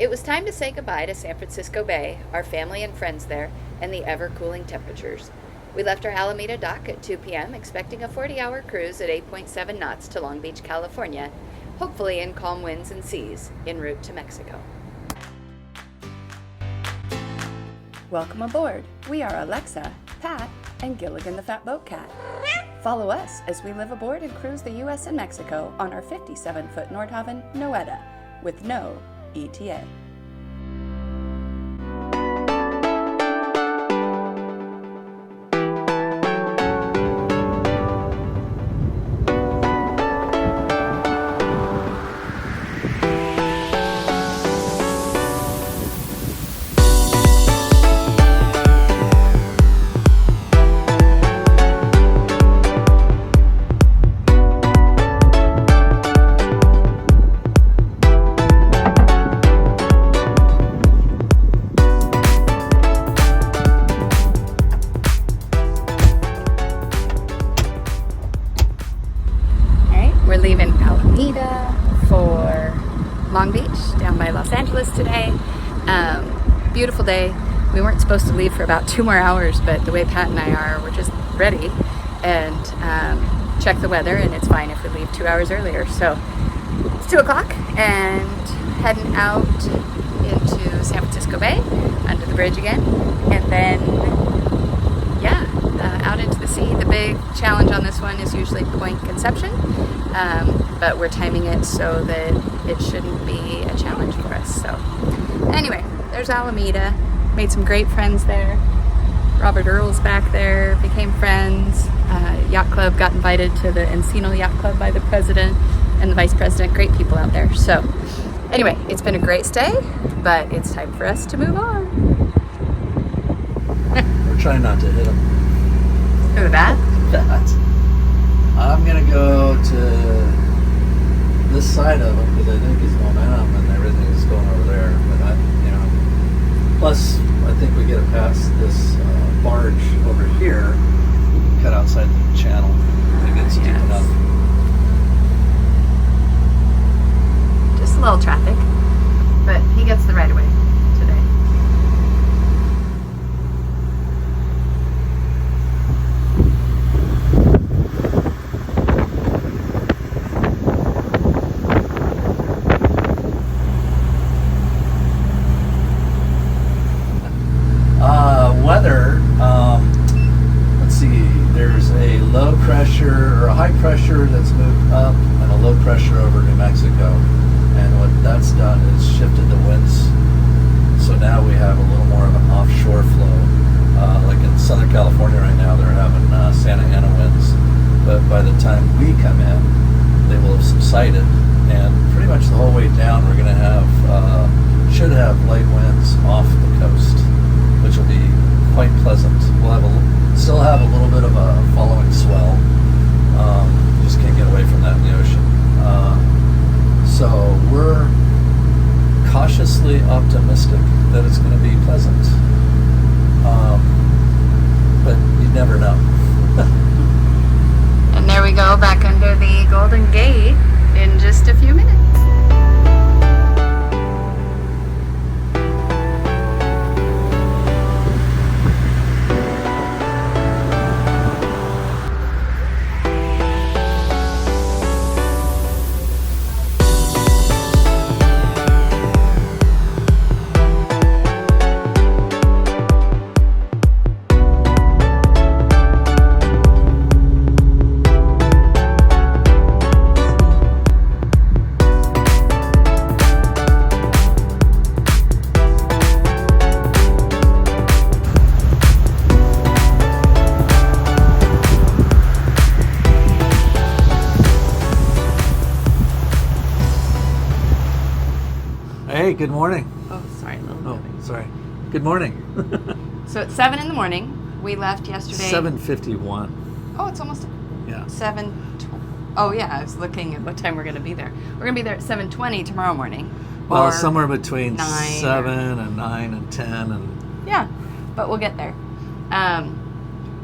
It was time to say goodbye to San Francisco Bay, our family and friends there, and the ever-cooling temperatures. We left our Alameda dock at 2 p.m., expecting a 40-hour cruise at 8.7 knots to Long Beach, California, hopefully in calm winds and seas, en route to Mexico. Welcome aboard. We are Alexa, Pat, and Gilligan the Fat Boat Cat. Follow us as we live aboard and cruise the U.S. and Mexico on our 57-foot Nordhavn Noeta with no ETA. We're leaving Alameda for Long Beach, down by Los Angeles today. Beautiful day. We weren't supposed to leave for about 2 more hours, but the way Pat and I are, we're just ready and check the weather, and it's fine if we leave 2 hours earlier. So it's 2 o'clock and heading out into San Francisco Bay, under the bridge again, and then out into the sea. The big challenge on this one is usually Point Conception, but we're timing it so that it shouldn't be a challenge for us. So anyway, there's Alameda. Made some great friends there. Robert Earl's back there, became friends. Yacht Club got invited to the Encino Yacht Club by the president and the vice president. Great people out there. So anyway, it's been a great stay, but it's time for us to move on. We're trying not to hit them. Who, that? That. I'm gonna go to this side of him because I think he's momentum and everything is going over there. But plus I think we get it past this barge over here. We can cut outside the channel. I think it's deep enough. Just a little traffic, but he gets the right of way today. Weather, let's see, there's a low pressure or a high pressure that's moved up and a low pressure over New Mexico, and what that's done is shifted the winds, so now we have a little more of an offshore flow. Like in Southern California right now, they're having Santa Ana winds, but by the time we come in, they will have subsided, and pretty much the whole way down we're going to have, should have light winds off the coast, which will be quite pleasant. We'll have still have a little bit of a following swell. You just can't get away from that in the ocean. So we're cautiously optimistic that it's going to be pleasant. But you never know. And there we go, back under the Golden Gate in just a few minutes. Hey, good morning. Oh, sorry, a little moving. Sorry. Good morning. So it's 7 in the morning. We left yesterday. 7:51. Oh, it's almost Yeah. 7. Oh yeah, I was looking at what time we're going to be there. We're going to be there at 7:20 tomorrow morning. Well, or somewhere between 9 7 and 9 and 10 and yeah, but we'll get there.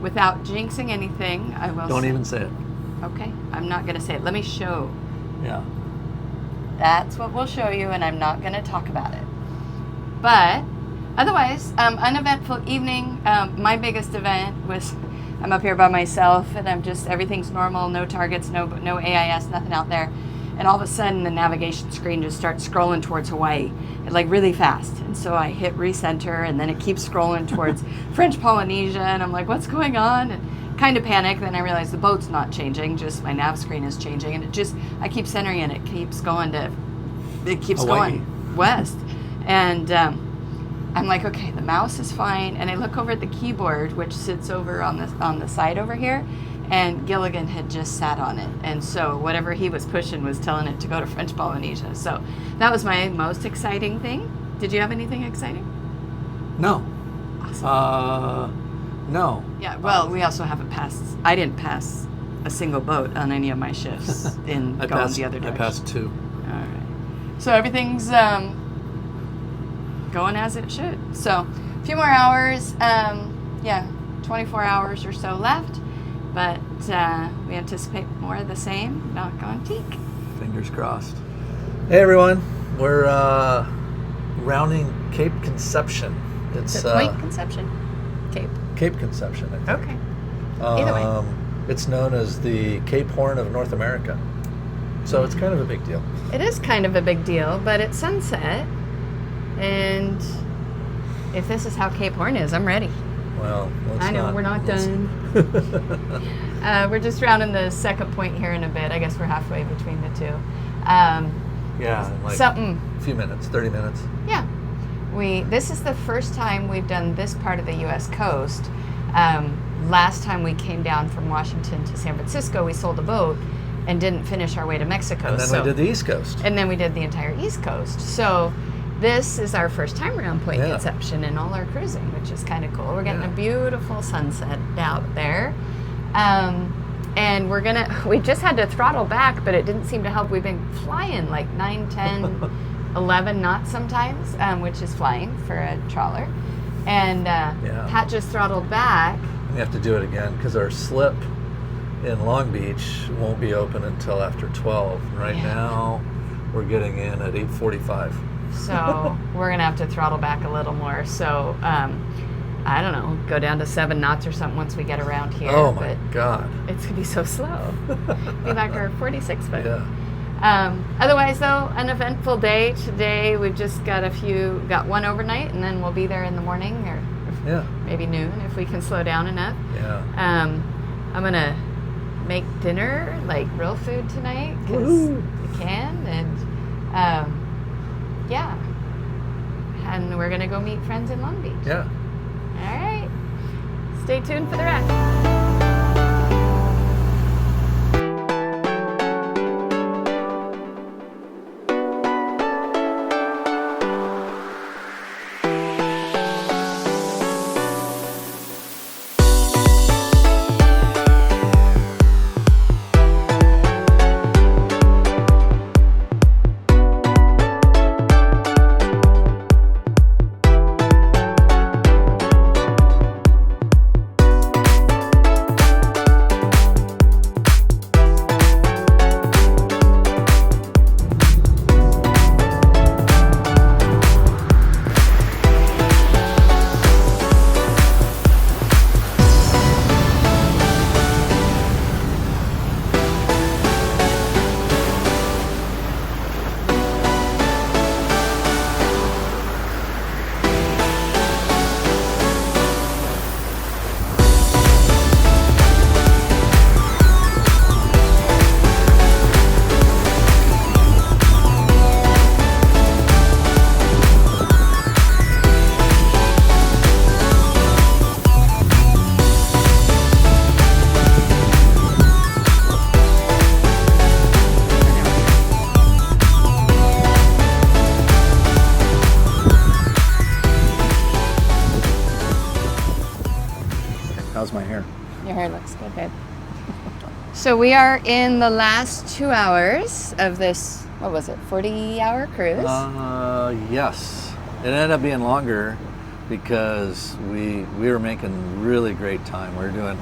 Without jinxing anything, I will. don't even say it. Okay, I'm not going to say it. Let me show. Yeah. That's what we'll show you, and I'm not going to talk about it. But otherwise, uneventful evening. My biggest event was I'm up here by myself, and everything's normal, no targets, no AIS, nothing out there. And all of a sudden, the navigation screen just starts scrolling towards Hawaii, like really fast. And so I hit recenter, and then it keeps scrolling towards French Polynesia, and I'm like, what's going on? And kind of panic. Then I realize the boat's not changing, just my nav screen is changing, and I keep centering, and it keeps going Hawaii. going west. And I'm like, okay, the mouse is fine. And I look over at the keyboard, which sits over on the side over here, and Gilligan had just sat on it. And so whatever he was pushing was telling it to go to French Polynesia. So that was my most exciting thing. Did you have anything exciting? No. Awesome. No. Yeah, well, we also haven't passed, I didn't pass a single boat on any of my shifts in the other direction. I passed 2. All right. So everything's going as it should. So a few more hours, 24 hours or so left, but we anticipate more of the same. Knock on teak. Fingers crossed. Hey everyone, we're rounding Cape Conception. It's Point Conception, Cape. Cape Conception, I think. Okay. Either way. It's known as the Cape Horn of North America, so it's kind of a big deal. It is kind of a big deal, but it's sunset, and if this is how Cape Horn is, I'm ready. Well, we're not done. We're just rounding the second point here in a bit. I guess we're halfway between the two. Yeah, like something. A few minutes, 30 minutes. Yeah. This is the first time we've done this part of the U.S. coast. Last time we came down from Washington to San Francisco, we sold a boat and didn't finish our way to Mexico. And then we did the East Coast. And then we did the entire East Coast. So this is our first time around Point Conception in all our cruising, which is kind of cool. We're getting a beautiful sunset out there. And we just had to throttle back, but it didn't seem to help. We've been flying like 9, 10, 11 knots sometimes, which is flying for a trawler. And Pat just throttled back. We have to do it again because our slip in Long Beach won't be open until after 12. Right now, we're getting in at 8:45. So we're going to have to throttle back a little more. So, I don't know, go down to 7 knots or something once we get around here. Oh my God. It's going to be so slow. Be like our 46 foot. Yeah. Otherwise, though, an eventful day. Today, we've just got one overnight, and then we'll be there in the morning or maybe noon if we can slow down enough. Yeah. I'm going to make dinner, like real food tonight, because we can. And, and we're going to go meet friends in Long Beach. Yeah. All right. Stay tuned for the rest. How's my hair? Your hair looks good, babe. So we are in the last 2 hours of this, 40-hour cruise? Yes. It ended up being longer because we were making really great time. We were doing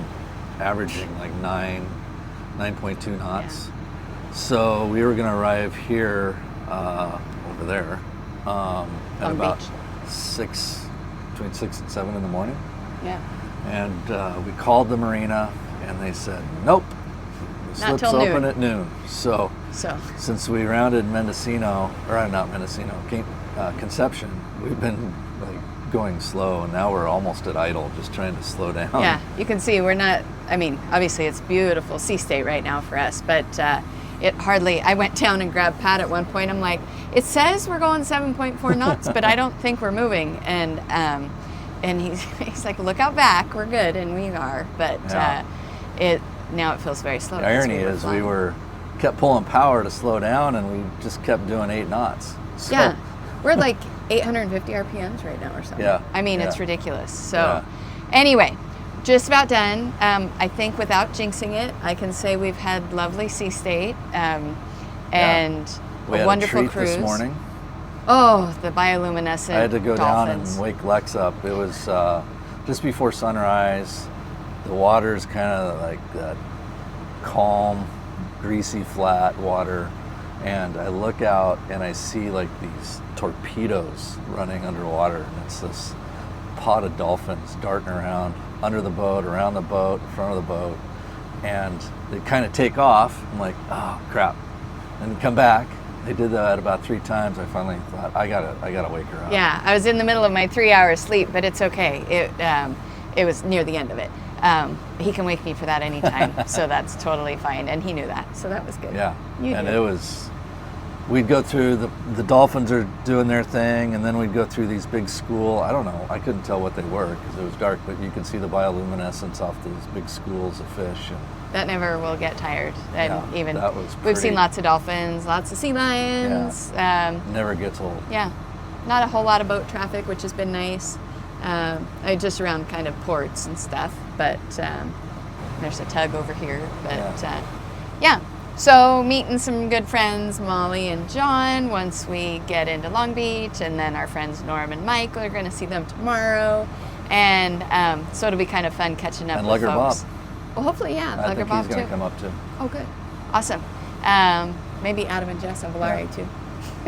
averaging like 9.2 knots. Yeah. So we were going to arrive here over there at about between 6 and 7 in the morning. Yeah. And we called the marina, and they said, nope, the Not slips till open noon. at noon. So since we rounded Mendocino, or not Mendocino, Conception, we've been like going slow, and now we're almost at idle, just trying to slow down. Yeah, you can see we're not, I mean, obviously it's beautiful sea state right now for us, but it hardly, I went down and grabbed Pat at one point. I'm like, it says we're going 7.4 knots, but I don't think we're moving. And he's like, look out back, we're good, and we are. But now it feels very slow. The irony is we kept pulling power to slow down, and we just kept doing 8 knots. So, yeah, we're at like 850 RPMs right now or something. Yeah. I mean, it's ridiculous. So anyway, just about done. I think without jinxing it, I can say we've had lovely sea state and we a had wonderful a treat cruise. this morning. Oh, the bioluminescent I had to go dolphins. down and wake Lex up. It was just before sunrise. The water's kind of like that calm, greasy, flat water. And I look out and I see like these torpedoes running underwater. And it's this pod of dolphins darting around under the boat, around the boat, in front of the boat. And they kind of take off. I'm like, oh, crap. And come back. They did that about 3 times. I finally thought, I gotta wake her up. Yeah, I was in the middle of my 3 hours sleep, but it's okay. It was near the end of it. He can wake me for that anytime, so that's totally fine. And he knew that, so that was good. Yeah, it was. We'd go through the dolphins are doing their thing, and then we'd go through these big school. I don't know. I couldn't tell what they were because it was dark, but you could see the bioluminescence off these big schools of fish. And that never will get tired. And yeah, that was we've pretty. seen lots of dolphins, lots of sea lions. Yeah. Never gets old. Yeah, not a whole lot of boat traffic, which has been nice. Just around kind of ports and stuff, but there's a tug over here. But yeah. So meeting some good friends, Molly and John, once we get into Long Beach, and then our friends Norm and Mike, we're going to see them tomorrow. And so it'll be kind of fun catching up with folks. Bob. Well, hopefully, yeah. I Lugger think Bob he's going to too. come up too. Oh, good. Awesome. Maybe Adam and Jess on Volare too.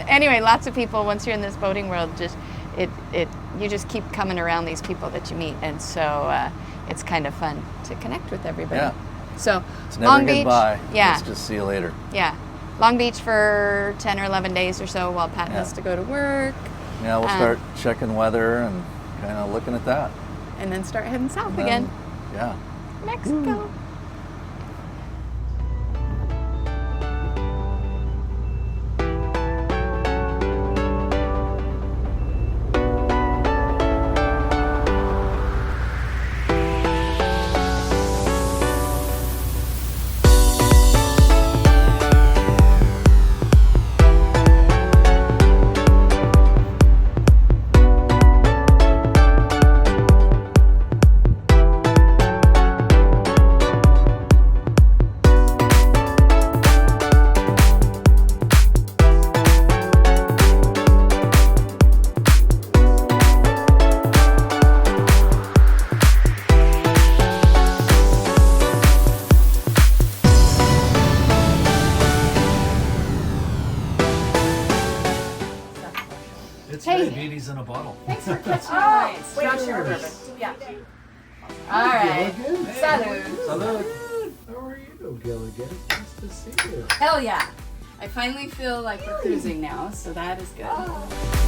Anyway, lots of people, once you're in this boating world, you just keep coming around these people that you meet. And so it's kind of fun to connect with everybody. Yeah. So it's never Long Beach, goodbye. yeah. Let's just see you later. Yeah. Long Beach for 10 or 11 days or so while Pat has to go to work. Yeah, we'll start checking weather and kind of looking at that. And then start heading south again. Yeah. Mexico. It's Hey. diabetes in a bottle. Thanks for catching my lights. Josh, your bourbon. Yeah. All right. Salud. Salud. How are you, Gilligan? Nice to see you. Hell yeah. I finally feel like we're cruising now, so that is good.